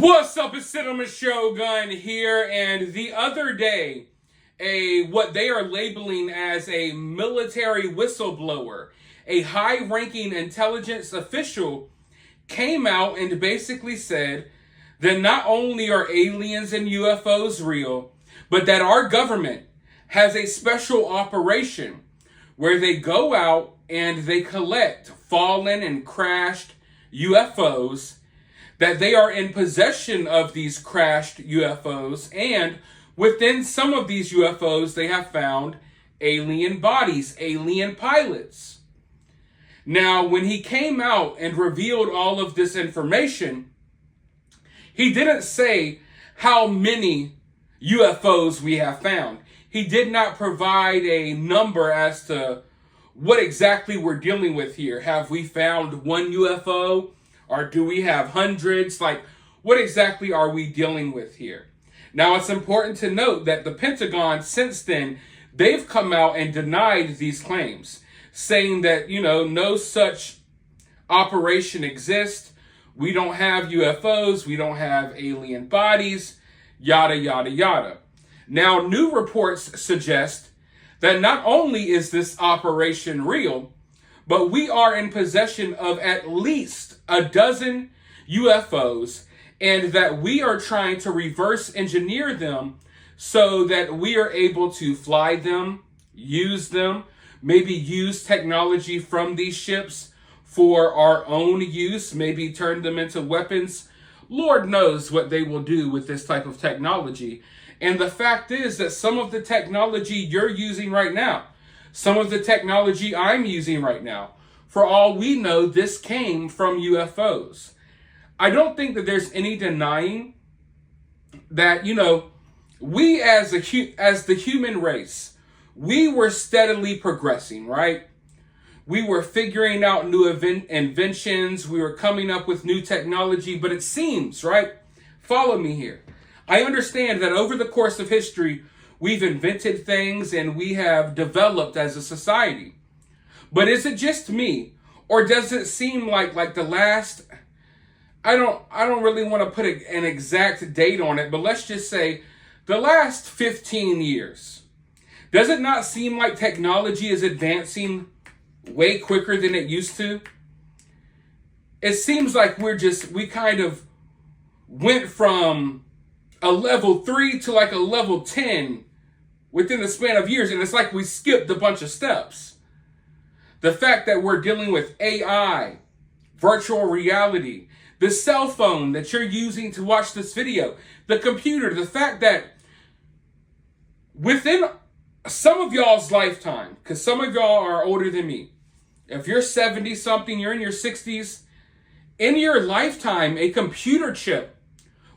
What's up, it's Cinnamon Shogun here, and the other day, what they are labeling as a military whistleblower, a high-ranking intelligence official, came out and basically said that not only are aliens and UFOs real, but that our government has a special operation where they go out and they collect fallen and crashed UFOs, that they are in possession of these crashed UFOs, and within some of these UFOs, they have found alien bodies, alien pilots. Now, when he came out and revealed all of this information, he didn't say how many UFOs we have found. He did not provide a number as to what exactly we're dealing with here. Have we found one UFO? Or do we have hundreds? Like, what exactly are we dealing with here? Now, it's important to note that the Pentagon, since then, they've come out and denied these claims, saying that, no such operation exists. We don't have UFOs. We don't have alien bodies, yada, yada, yada. Now, new reports suggest that not only is this operation real, but we are in possession of at least a dozen UFOs, and that we are trying to reverse engineer them so that we are able to fly them, maybe use technology from these ships for our own use, maybe turn them into weapons. Lord knows what they will do with this type of technology. And the fact is that some of the technology you're using right now, some of the technology I'm using right now, for all we know, this came from UFOs. I don't think that there's any denying that, we as the human race, we were steadily progressing, right? We were figuring out new inventions. We were coming up with new technology, but it seems, right? Follow me here. I understand that over the course of history, we've invented things and we have developed as a society. But is it just me, or does it seem like the last, I don't really want to put an exact date on it, but let's just say the last 15 years, does it not seem like technology is advancing way quicker than it used to? It seems like we kind of went from a level 3 to like a level 10 within the span of years, and it's like we skipped a bunch of steps. The fact that we're dealing with AI, virtual reality, the cell phone that you're using to watch this video, the computer, the fact that within some of y'all's lifetime, because some of y'all are older than me, if you're 70 something, you're in your 60s, in your lifetime, a computer chip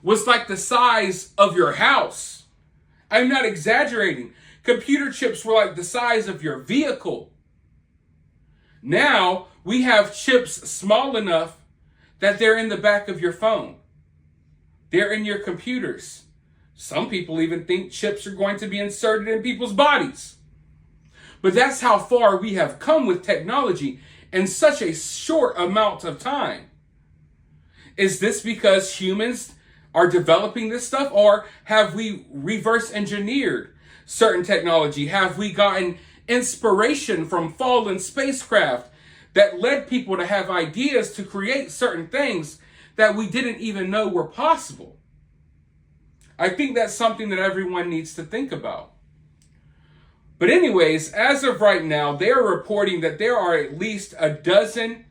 was like the size of your house. I'm not exaggerating. Computer chips were like the size of your vehicle. Now, we have chips small enough that they're in the back of your phone. They're in your computers. Some people even think chips are going to be inserted in people's bodies. But that's how far we have come with technology in such a short amount of time. Is this because humans are developing this stuff, or have we reverse engineered certain technology? Have we gotten inspiration from fallen spacecraft that led people to have ideas to create certain things that we didn't even know were possible? I think that's something that everyone needs to think about. But anyways, as of right now, they're reporting that there are at least a dozen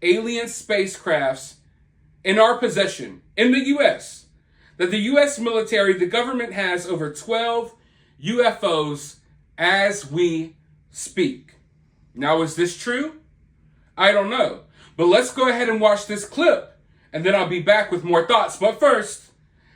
alien spacecrafts in our possession in the U.S. That the U.S. military, the government, has over 12 UFOs as we speak. Now, is this true? I don't know. But let's go ahead and watch this clip, and then I'll be back with more thoughts. But first,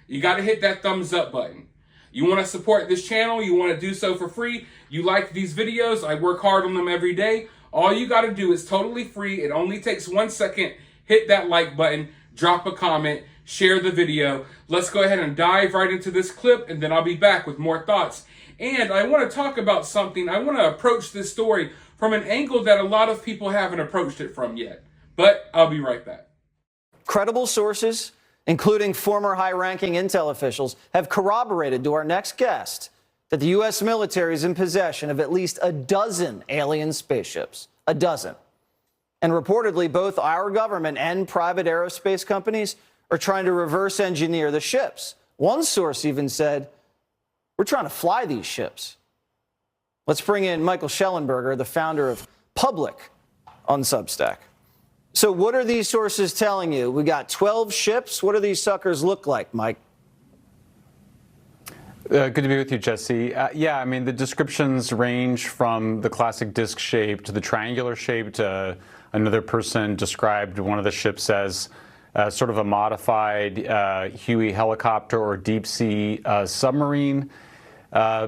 you got to hit that thumbs up button. You want to support this channel, you want to do so for free, you like these videos, I work hard on them every day. All you got to do is totally free. It only takes 1 second. Hit that like button, drop a comment, share the video. Let's go ahead and dive right into this clip, and then I'll be back with more thoughts. And I want to talk about something. I want to approach this story from an angle that a lot of people haven't approached it from yet. But I'll be right back. Credible sources including former high-ranking intel officials, have corroborated to our next guest that the U.S. military is in possession of at least a dozen alien spaceships. A dozen. And reportedly, both our government and private aerospace companies are trying to reverse engineer the ships. One source even said, we're trying to fly these ships. Let's bring in Michael Schellenberger, the founder of Public on Substack. So what are these sources telling you? We got 12 ships. What do these suckers look like, Mike? Good to be with you, Jesse. Yeah, I mean, the descriptions range from the classic disc shape to the triangular shape. Another person described one of the ships as sort of a modified Huey helicopter or deep sea submarine.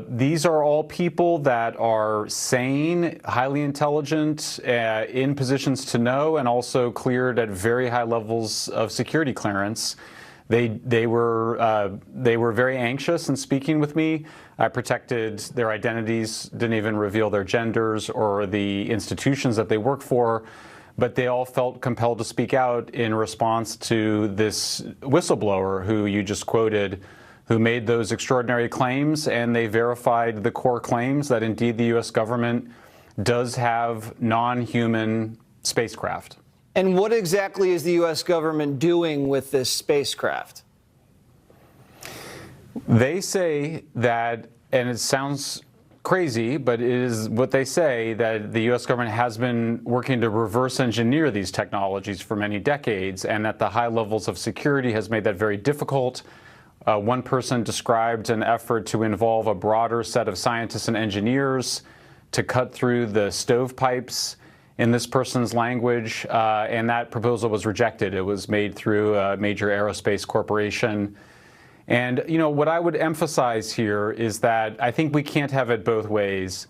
These are all people that are sane, highly intelligent, in positions to know, and also cleared at very high levels of security clearance. They were very anxious in speaking with me. I protected their identities, didn't even reveal their genders or the institutions that they work for, but they all felt compelled to speak out in response to this whistleblower who you just quoted, who made those extraordinary claims, and they verified the core claims that indeed the U.S. government does have non-human spacecraft. And what exactly is the U.S. government doing with this spacecraft? They say that, and it sounds crazy, but it is what they say, that the U.S. government has been working to reverse engineer these technologies for many decades, and that the high levels of security has made that very difficult. One person described an effort to involve a broader set of scientists and engineers to cut through the stovepipes in this person's language, and that proposal was rejected. It was made through a major aerospace corporation. And, you know, what I would emphasize here is that I think we can't have it both ways.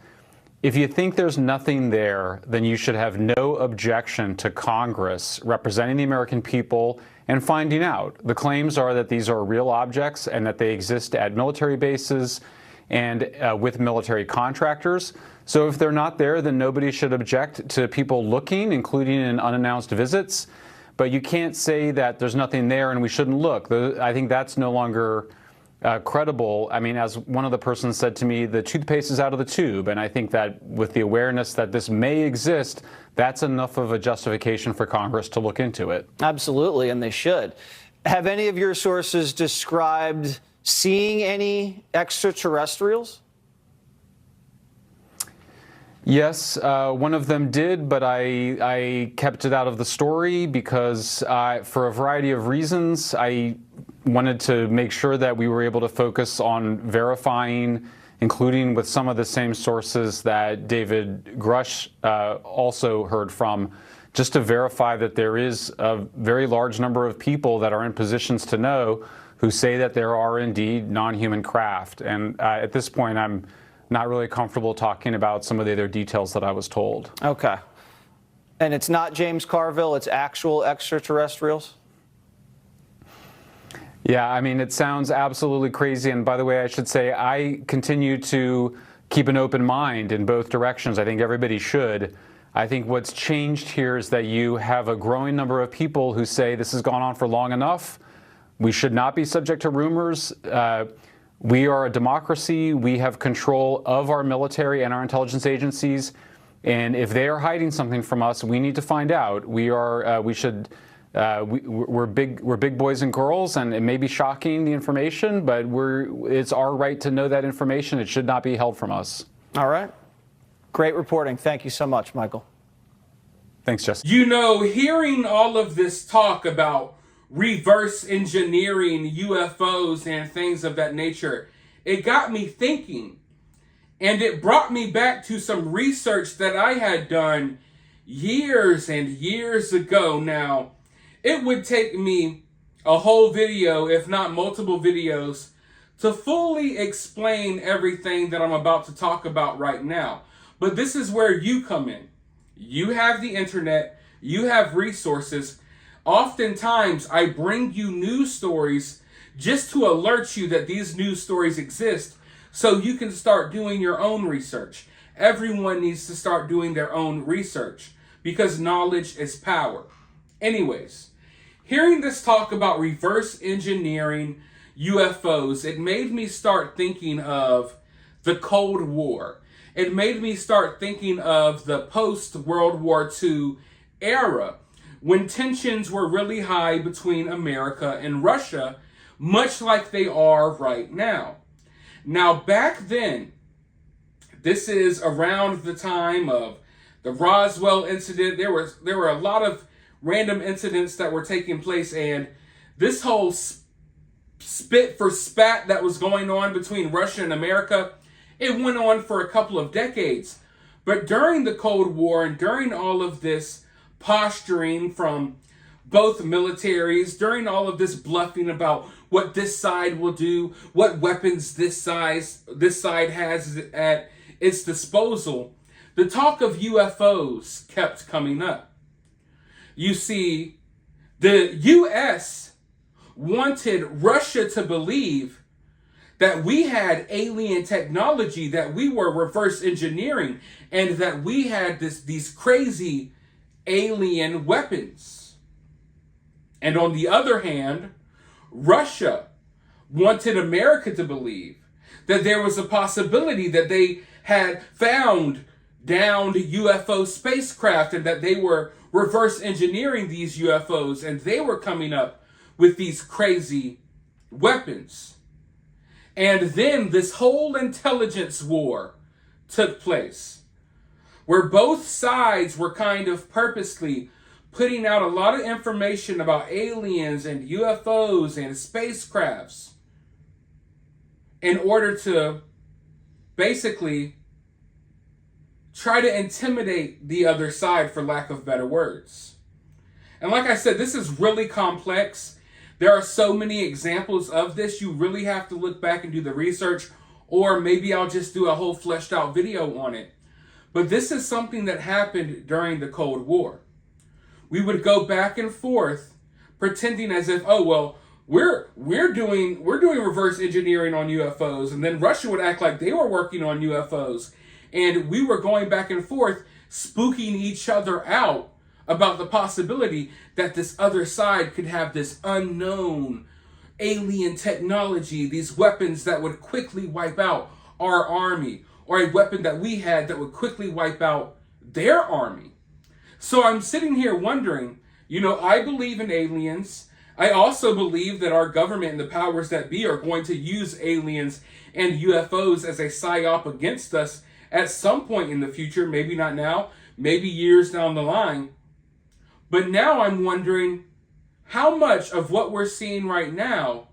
If you think there's nothing there, then you should have no objection to Congress representing the American people and finding out. The claims are that these are real objects and that they exist at military bases and with military contractors. So if they're not there, then nobody should object to people looking, including in unannounced visits. But you can't say that there's nothing there and we shouldn't look. I think that's no longer credible. I mean, as one of the persons said to me, the toothpaste is out of the tube. And I think that with the awareness that this may exist, that's enough of a justification for Congress to look into it. Absolutely, and they should. Have any of your sources described seeing any extraterrestrials? Yes, one of them did, but I kept it out of the story because for a variety of reasons, I wanted to make sure that we were able to focus on verifying, including with some of the same sources that David Grush also heard from, just to verify that there is a very large number of people that are in positions to know who say that there are indeed non-human craft. And at this point, I'm not really comfortable talking about some of the other details that I was told. Okay. And it's not James Carville, it's actual extraterrestrials? Yeah, I mean, it sounds absolutely crazy. And by the way, I should say I continue to keep an open mind in both directions. I think everybody should. I think what's changed here is that you have a growing number of people who say this has gone on for long enough. We should not be subject to rumors. We are a democracy. We have control of our military and our intelligence agencies. And if they are hiding something from us, we need to find out. We're big boys and girls, and it may be shocking, the information, but it's our right to know that information. It should not be held from us. All right. Great reporting. Thank you so much, Michael. Thanks, Jesse. You know, hearing all of this talk about reverse engineering UFOs and things of that nature, it got me thinking. And it brought me back to some research that I had done years and years ago. Now, it would take me a whole video, if not multiple videos, to fully explain everything that I'm about to talk about right now. But this is where you come in. You have the internet, you have resources. Oftentimes, I bring you news stories just to alert you that these news stories exist so you can start doing your own research. Everyone needs to start doing their own research because knowledge is power. Anyways, Hearing this talk about reverse engineering UFOs, it made me start thinking of the Cold War. It made me start thinking of the post-World War II era, when tensions were really high between America and Russia, much like they are right now. Now, back then, this is around the time of the Roswell incident. There were a lot of random incidents that were taking place, and this whole spit for spat that was going on between Russia and America, it went on for a couple of decades. But during the Cold War and during all of this posturing from both militaries, during all of this bluffing about what this side will do, what weapons this side has at its disposal, the talk of UFOs kept coming up. You see, the U.S. wanted Russia to believe that we had alien technology, that we were reverse engineering, and that we had these crazy alien weapons. And on the other hand, Russia wanted America to believe that there was a possibility that they had found downed UFO spacecraft and that they were reverse engineering these UFOs and they were coming up with these crazy weapons. And then this whole intelligence war took place, where both sides were kind of purposely putting out a lot of information about aliens and UFOs and spacecrafts in order to basically try to intimidate the other side, for lack of better words. And like I said, this is really complex. There are so many examples of this. You really have to look back and do the research, or maybe I'll just do a whole fleshed out video on it. But this is something that happened during the Cold War. We would go back and forth pretending as if, oh, well, we're doing reverse engineering on UFOs, and then Russia would act like they were working on UFOs. And we were going back and forth, spooking each other out about the possibility that this other side could have this unknown alien technology, these weapons that would quickly wipe out our army, or a weapon that we had that would quickly wipe out their army. So I'm sitting here wondering, I believe in aliens. I also believe that our government and the powers that be are going to use aliens and UFOs as a psyop against us at some point in the future, maybe not now, maybe years down the line. But now I'm wondering how much of what we're seeing right now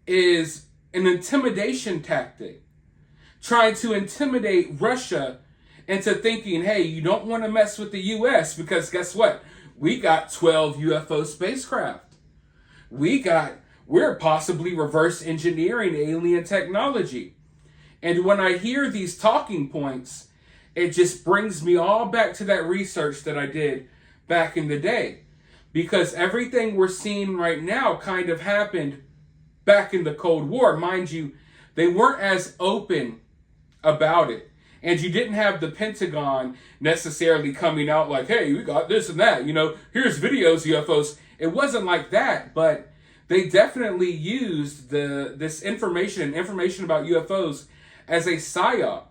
is an intimidation tactic, trying to intimidate Russia into thinking, hey, you don't want to mess with the U.S. because guess what? We got 12 UFO spacecraft. We're possibly reverse engineering alien technology. And when I hear these talking points, it just brings me all back to that research that I did back in the day. Because everything we're seeing right now kind of happened back in the Cold War. Mind you, they weren't as open about it. And you didn't have the Pentagon necessarily coming out like, hey, we got this and that. Here's videos, UFOs. It wasn't like that, but they definitely used this information about UFOs as a psyop,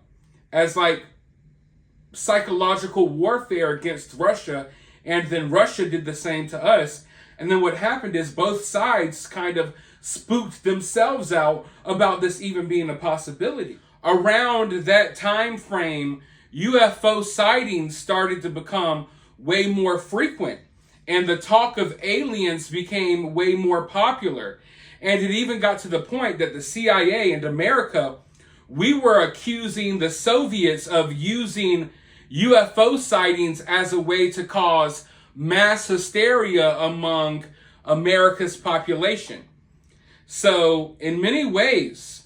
as like psychological warfare against Russia, and then Russia did the same to us. And then what happened is both sides kind of spooked themselves out about this even being a possibility. Around that time frame, UFO sightings started to become way more frequent, and the talk of aliens became way more popular. And it even got to the point that the CIA and America, we were accusing the Soviets of using UFO sightings as a way to cause mass hysteria among America's population. So, in many ways,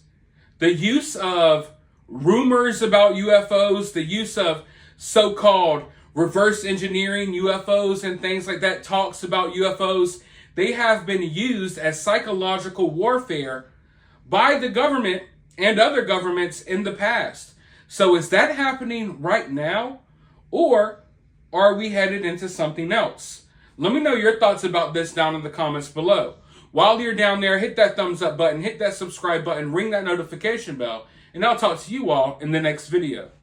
the use of rumors about UFOs, the use of so-called reverse engineering UFOs and things like that, talks about UFOs, they have been used as psychological warfare by the government and other governments in the past. So is that happening right now? Or are we headed into something else? Let me know your thoughts about this down in the comments below. While you're down there, hit that thumbs up button, hit that subscribe button, ring that notification bell, and I'll talk to you all in the next video.